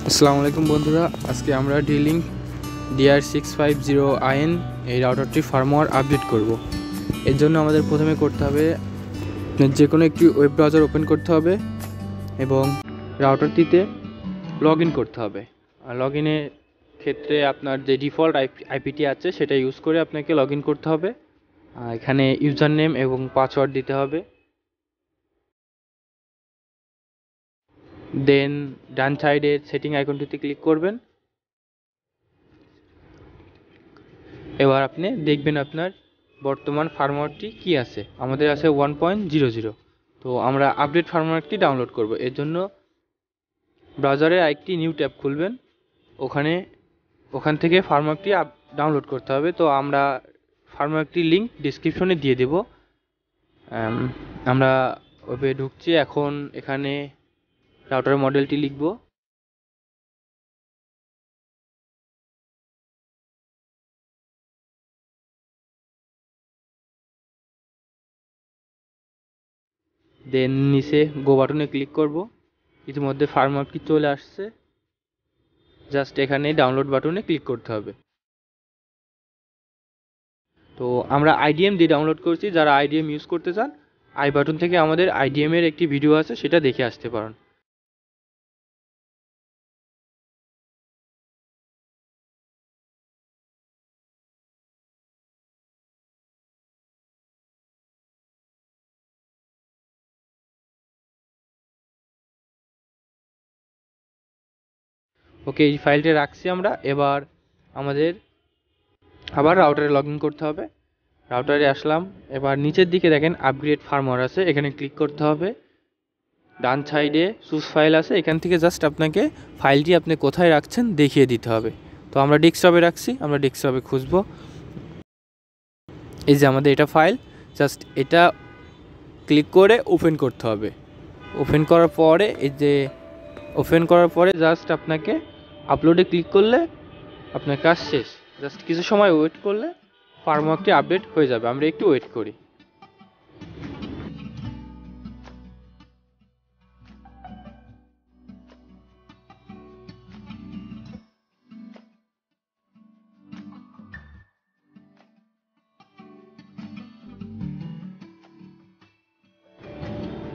আসসালামু আলাইকুম বন্ধুরা, আজকে আমরা D-Link DR650IN এই রাউটারটি ফার্মওয়্যার আপডেট করব। এর জন্য আমাদের প্রথমে করতে হবে যে কোনো একটি ওয়েব ব্রাউজার ওপেন করতে হবে এবং রাউটারটিতে লগ ইন করতে হবে। আর লগ ইনের ক্ষেত্রে আপনার যে ডিফল্ট আইপিটি আছে সেটা ইউজ করে আপনাকে লগ ইন করতে হবে। এখানে ইউজার নেম এবং পাসওয়ার্ড দিতে হবে। দেন ডান সাইডের সেটিং আইকনটিতে ক্লিক করবেন। এবার আপনি দেখবেন আপনার বর্তমান ফার্মওয়্যারটি কি আছে। আমাদের আছে 1.00। তো আমরা আপডেট ফার্মওয়্যারটি ডাউনলোড করব। এর জন্য ব্রাউজারে আরেকটি নিউ ট্যাব খুলবেন, ওখান থেকে ফার্মওয়্যারটি ডাউনলোড করতে হবে। তো আমরা ফার্মওয়্যারটির লিঙ্ক ডিসক্রিপশনে দিয়ে দেব। আমরা ওয়েবে ঢুকছি। এখন এখানে রাউটারের মডেলটি লিখব। দেন নিচে গো বাটনে ক্লিক করব। ইতিমধ্যে ফার্মওয়্যারটি চলে আসছে, জাস্ট এখানে ডাউনলোড বাটনে ক্লিক করতে হবে। তো আমরা আইডিএম দিয়ে ডাউনলোড করছি। যারা আইডিএম ইউজ করতে চান, আই বাটন থেকে আমাদের আইডিএম এর একটি ভিডিও আছে, সেটা দেখে আসতে পারেন। ওকে, এই ফাইলটা রাখছি আমরা। এবার আমাদের আবার রাউটারে লগ ইন করতে হবে। রাউটারে আসলাম। এবার নিচের দিকে দেখেন আপগ্রেড ফার্মওয়্যার আছে, এখানে ক্লিক করতে হবে। ডান সাইডে চুজ ফাইল আছে, এখান থেকে জাস্ট আপনাকে ফাইলটি আপনি কোথায় রাখছেন দেখিয়ে দিতে হবে। তো আমরা ডেস্কটপে রাখছি, আমরা ডেস্কটপে খুঁজবো। এই যে আমাদের এটা ফাইল, জাস্ট এটা ক্লিক করে ওপেন করতে হবে। ওপেন করার পরে জাস্ট আপনাকে আপলোডে ক্লিক করলে আপনার কাজ শেষ। জাস্ট কিছু সময় ওয়েট করলে ফার্মওয়্যারটি আপডেট হয়ে যাবে। আমরা একটু ওয়েট করি।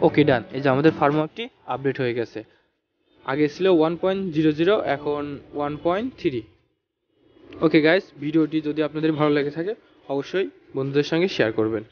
ওকে, ডান। এই যে আমাদের ফার্মওয়্যারটি আপডেট হয়ে গেছে। আগে ছিল 1.00, এখন 1.3। ওকে গাইস, ভিডিওটি যদি আপনাদের ভালো লেগে থাকে অবশ্যই বন্ধুদের সঙ্গে শেয়ার করবেন।